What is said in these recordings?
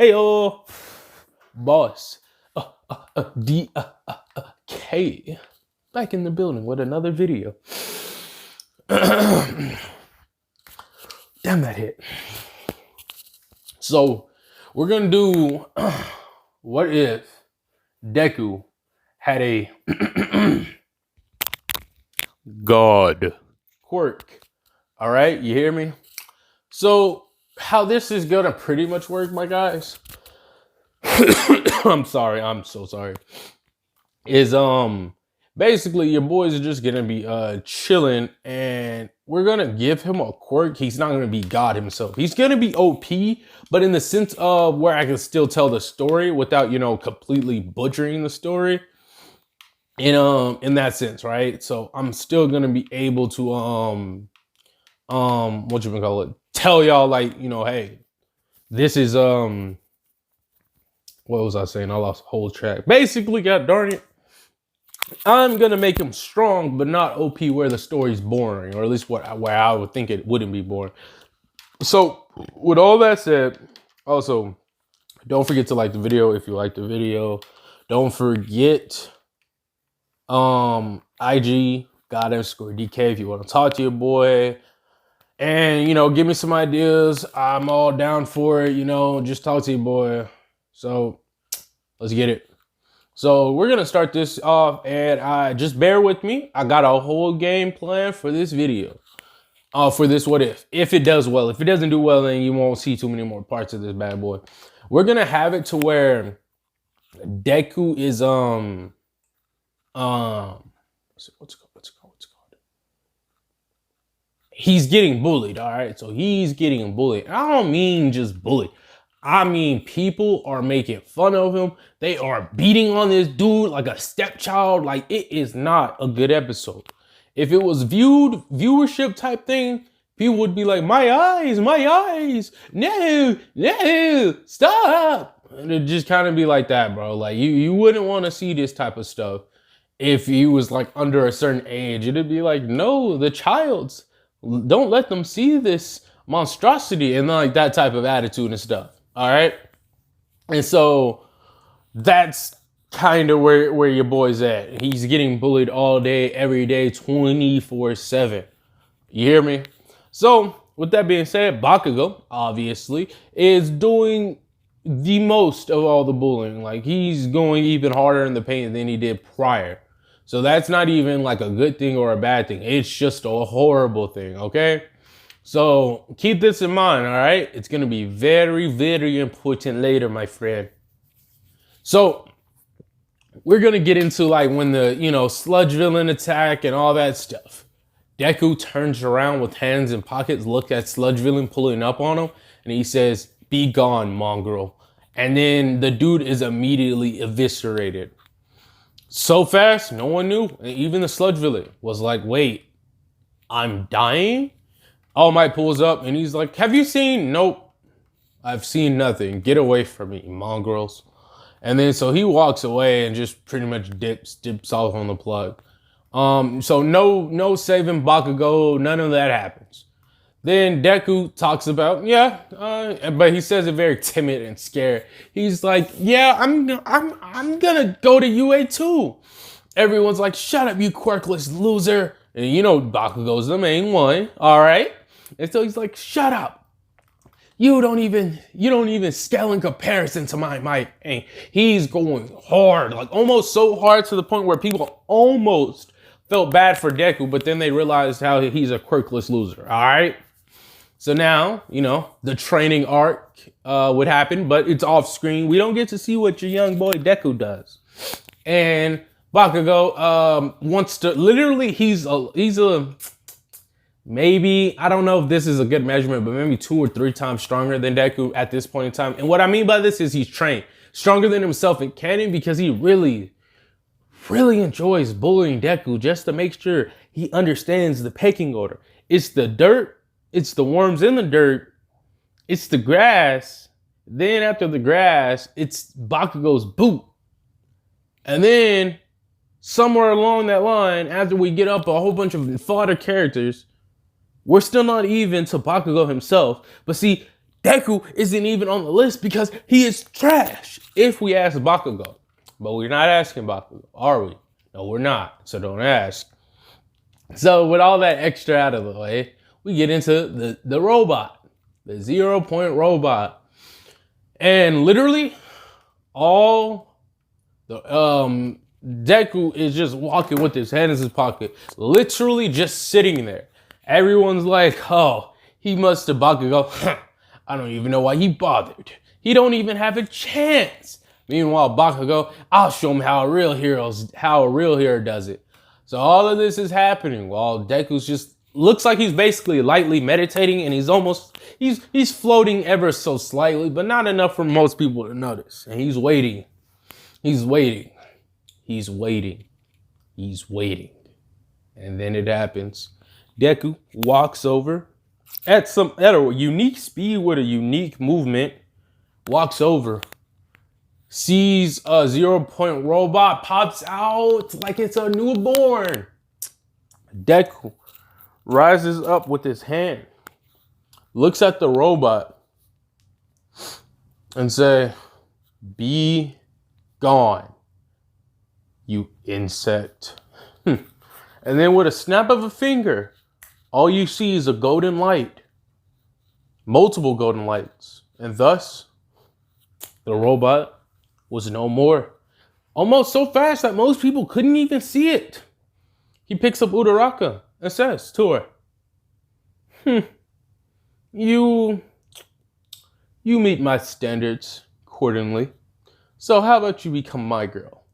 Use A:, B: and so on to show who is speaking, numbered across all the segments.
A: Hey, boss. K. Back in the building with another video. Damn, that hit. So, we're gonna do what if Deku had a God quirk. All right, you hear me? So, how this is gonna pretty much work, my guys. I'm sorry, I'm so sorry. Is basically your boys are just gonna be chilling, and we're gonna give him a quirk. He's not gonna be God himself. He's gonna be OP, but in the sense of where I can still tell the story without, you know, completely butchering the story. In that sense, right? So I'm still gonna be able to what you gonna call it? Tell y'all, like, you know, hey, this is what was I saying? I lost the whole track. Basically, god darn it, I'm gonna make him strong, but not OP where the story's boring, or at least where I would think it wouldn't be boring. So with all that said, also don't forget to like the video if you like the video. Don't forget IG God_DK if you want to talk to your boy. And, you know, give me some ideas. I'm all down for it, you know, just talk to your boy. So let's get it. So we're going to start this off, and just bear with me. I got a whole game plan for this video. For this what if it does well. If it doesn't do well, then you won't see too many more parts of this bad boy. We're going to have it to where Deku is, what's it called? He's getting bullied, all right? So he's getting bullied. I don't mean just bullied. I mean, people are making fun of him. They are beating on this dude like a stepchild. Like, it is not a good episode. If it was viewership type thing, people would be like, my eyes, no, stop. And it'd just kind of be like that, bro. Like, you wouldn't want to see this type of stuff if he was like under a certain age. It'd be like, no, the child's. Don't let them see this monstrosity, and like that type of attitude and stuff. All right. And so that's kind of where your boy's at. He's getting bullied all day, every day, 24/7. You hear me? So with that being said, Bakugo obviously is doing the most of all the bullying. Like, he's going even harder in the paint than he did prior. So that's not even like a good thing or a bad thing. It's just a horrible thing, okay? So keep this in mind, all right? It's going to be very, very important later, my friend. So we're going to get into like when the, you know, sludge villain attack and all that stuff. Deku turns around with hands in pockets, look at sludge villain pulling up on him, and he says, "Be gone, mongrel." And then the dude is immediately eviscerated. So fast, no one knew. And even the sludge villain was like, wait, I'm dying? All Might pulls up and he's like, have you seen? Nope, I've seen nothing. Get away from me, mongrels. And then so he walks away and just pretty much dips off on the plug. So no saving Bakugo, none of that happens. Then Deku talks about, but he says it very timid and scared. He's like, yeah, I'm gonna go to UA too. Everyone's like, shut up, you quirkless loser. And you know Bakugo's the main one, all right? And so he's like, shut up. You don't even scale in comparison to my might. And he's going hard, like almost so hard to the point where people almost felt bad for Deku, but then they realized how he's a quirkless loser, all right? So now, you know, the training arc would happen, but it's off screen. We don't get to see what your young boy Deku does. And Bakugo wants to, literally, he's a, maybe, I don't know if this is a good measurement, but maybe 2 or 3 times stronger than Deku at this point in time. And what I mean by this is he's trained. Stronger than himself in canon, because he really enjoys bullying Deku just to make sure he understands the pecking order. It's the dirt. It's the worms in the dirt. It's the grass. Then after the grass, it's Bakugo's boot. And then somewhere along that line, after we get up a whole bunch of fodder characters, we're still not even to Bakugo himself. But see, Deku isn't even on the list because he is trash. If we ask Bakugo. But we're not asking Bakugo, are we? No, we're not. So don't ask. So with all that extra out of the way, we get into the robot. The 0 point robot. And literally, all the Deku is just walking with his hand in his pocket, literally just sitting there. Everyone's like, oh, he must have Bakugo. I don't even know why he bothered. He don't even have a chance. Meanwhile, Bakugo, I'll show him how a real hero does it. So all of this is happening while Deku's just looks like he's basically lightly meditating, and he's floating ever so slightly, but not enough for most people to notice. And he's waiting. He's waiting. He's waiting. He's waiting. And then it happens. Deku walks over at a unique speed with a unique movement, walks over, sees a 0 point robot, pops out like it's a newborn. Deku rises up with his hand, looks at the robot, and say, "Be gone, you insect." And then with a snap of a finger, all you see is a golden light, multiple golden lights, and thus the robot was no more. Almost so fast that most people couldn't even see it. He picks up Uraraka and says to her, You meet my standards accordingly. So how about you become my girl?"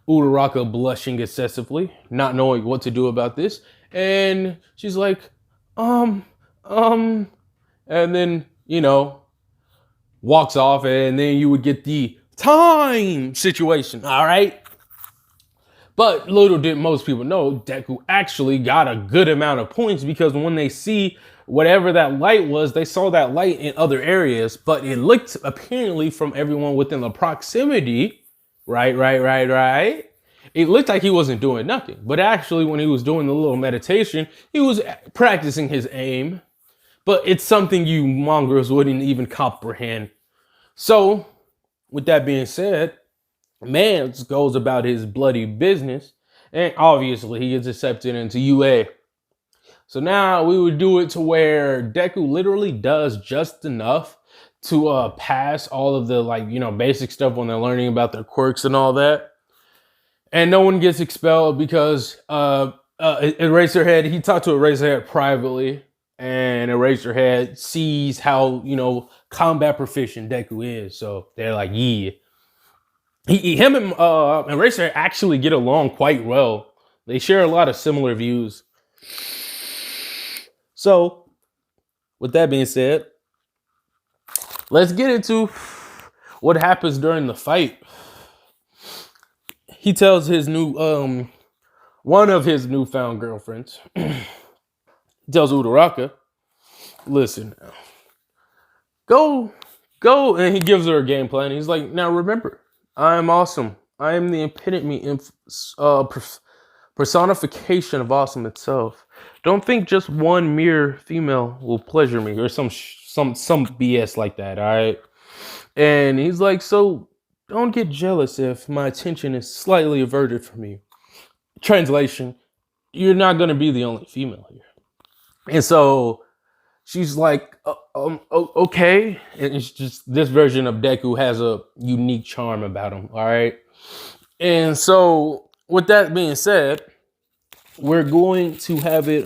A: Uraraka blushing excessively, not knowing what to do about this. And she's like, and then, walks off, and then you would get the time situation, all right? But little did most people know, Deku actually got a good amount of points, because when they see whatever that light was, they saw that light in other areas, but it looked apparently from everyone within the proximity, right? It looked like he wasn't doing nothing, but actually when he was doing the little meditation, he was practicing his aim, but it's something you mongrels wouldn't even comprehend. So with that being said, man goes about his bloody business, and obviously he gets accepted into UA. So now we would do it to where Deku literally does just enough to pass all of the basic stuff when they're learning about their quirks and all that. And no one gets expelled because Eraserhead, he talked to Eraserhead privately, and Eraserhead sees how, combat proficient Deku is. So they're like, yeah. Him and Eraserhead actually get along quite well. They share a lot of similar views. So, with that being said, let's get into what happens during the fight. He tells his one of his newfound girlfriends, he tells Uraraka, "Listen now, go," and he gives her a game plan. He's like, "Now remember, I am awesome. I am the epitome, personification of awesome itself. Don't think just one mere female will pleasure me," or some BS like that, all right? And he's like, "So don't get jealous if my attention is slightly averted from you." Translation, you're not going to be the only female here. And so she's like, okay. And it's just this version of Deku has a unique charm about him, all right? And so with that being said, we're going to have it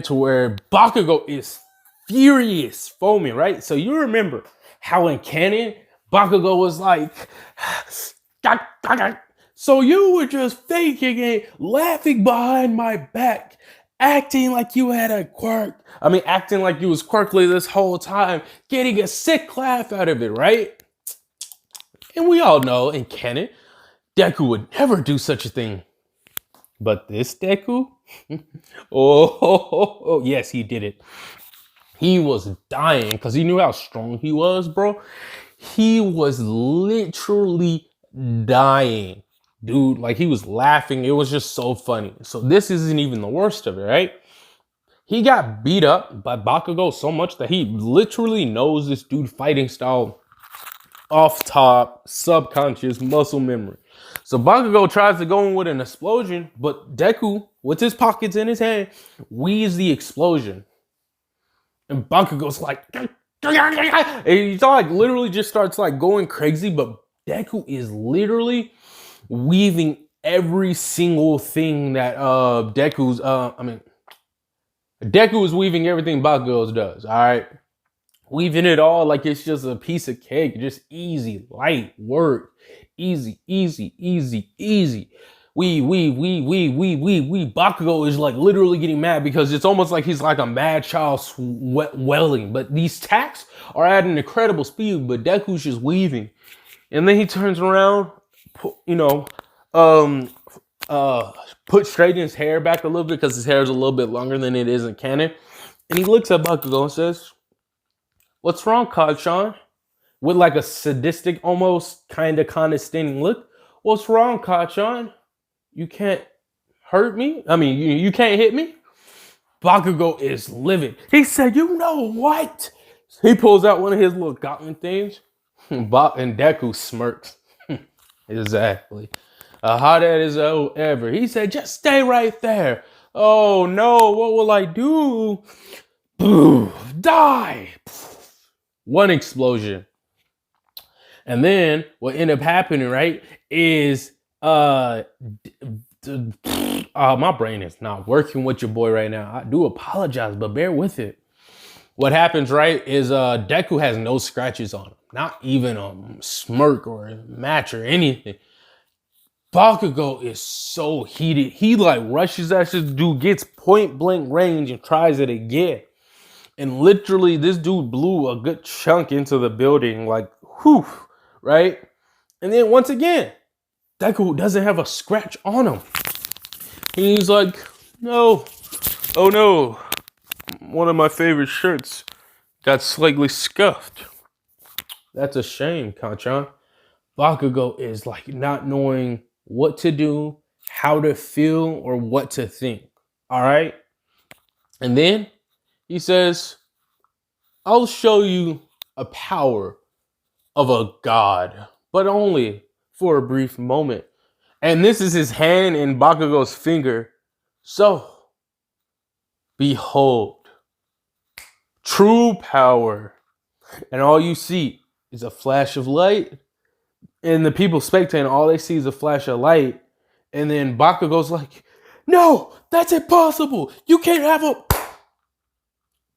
A: to where Bakugo is furious, foaming, right? So you remember how in canon Bakugo was like, so you were just faking it, laughing behind my back, acting like you had a quirk. Acting like you was quirkly this whole time, getting a sick laugh out of it, right? And we all know in canon, Deku would never do such a thing. But this Deku, oh, yes, he did it. He was dying because he knew how strong he was, bro. He was literally dying, dude. Like, he was laughing. It was just so funny. So this isn't even the worst of it, right? He got beat up by Bakugo so much that he literally knows this dude fighting style off top, subconscious muscle memory. So Bakugo tries to go in with an explosion, but Deku, with his pockets in his hand, weaves the explosion. And Bakugo's like, and he's like literally just starts like going crazy, but Deku is literally weaving every single thing that Deku is weaving everything Bakugo does, all right? Weaving it all like it's just a piece of cake, just easy, light work. Easy, easy, easy, easy. Bakugo is like literally getting mad because it's almost like he's like a mad child welling. But these tacks are at an incredible speed, but Deku's just weaving. And then he turns around, put straight his hair back a little bit because his hair is a little bit longer than it is in canon. And he looks at Bakugo and says, "What's wrong, Kacchan?" With like a sadistic, almost kind of condescending look. "What's wrong, Kacchan? You can't hurt me? I mean, you can't hit me?" Bakugo is livid. He said, "You know what?" He pulls out one of his little gauntlet things. And Deku smirks. Exactly. Hot as ever. He said, "Just stay right there." "Oh no, what will I do?" Die. One explosion. And then what ended up happening, right, is my brain is not working with your boy right now. I do apologize, but bear with it. What happens, right, is Deku has no scratches on him. Not even a smirk or a match or anything. Bakugo is so heated. He like rushes at this dude, gets point blank range and tries it again. And literally this dude blew a good chunk into the building, like, whew, right? And then once again, Deku doesn't have a scratch on him. And he's like, "No, oh no, one of my favorite shirts got slightly scuffed." That's a shame, Kacchan. Bakugo is like not knowing what to do, how to feel, or what to think. All right? And then he says, "I'll show you a power of a god, but only for a brief moment." And this is his hand in Bakugo's finger. "So, behold, true power." And all you see is a flash of light. And the people spectating, all they see is a flash of light. And then Bakugo's like, "No, that's impossible. You can't have a..."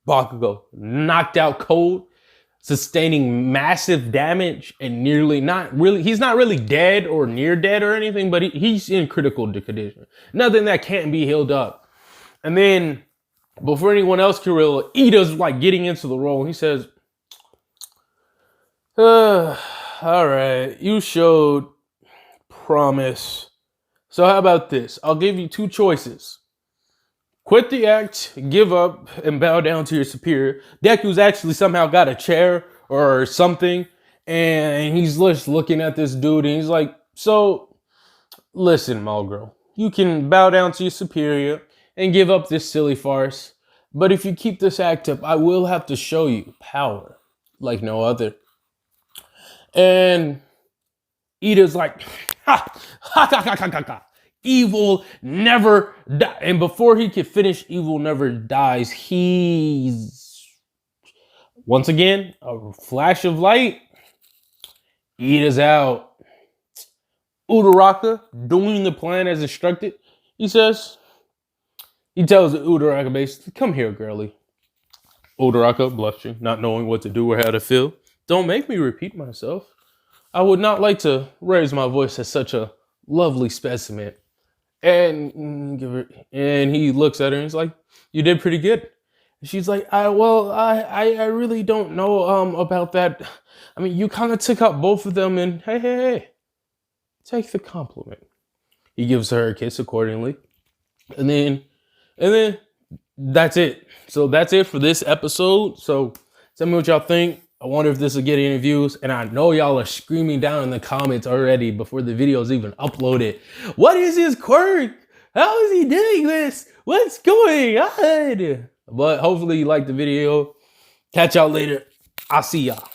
A: Bakugo knocked out cold, sustaining massive damage and he's not really dead or near dead or anything, but he's in critical condition. Nothing that can't be healed up. And then before anyone else can realize, Ida's like getting into the role. He says, "All right, you showed promise. So how about this? I'll give you two choices. Quit the act, give up, and bow down to your superior." Deku's actually somehow got a chair or something, and he's just looking at this dude, and he's like, "So, listen, Malgro, you can bow down to your superior and give up this silly farce, but if you keep this act up, I will have to show you power like no other." And Ida's like, "Ha, ha, ha, ha, ha, ha, ha. Evil never die." And before he could finish "evil never dies," he's once again a flash of light. Ida's out. Uraraka doing the plan as instructed. He tells Uraraka basically, "Come here, girly." Uraraka blushing, not knowing what to do or how to feel. "Don't make me repeat myself. I would not like to raise my voice as such a lovely specimen." And he looks at her and he's like, "You did pretty good." And she's like, I really don't know about that. I mean, you kind of took out both of them, and hey, take the compliment." He gives her a kiss accordingly. And then that's it. So that's it for this episode. So tell me what y'all think. I wonder if this will get any views. And I know y'all are screaming down in the comments already before the video is even uploaded, "What is his quirk? How is he doing this? What's going on?" But hopefully you liked the video. Catch y'all later. I'll see y'all.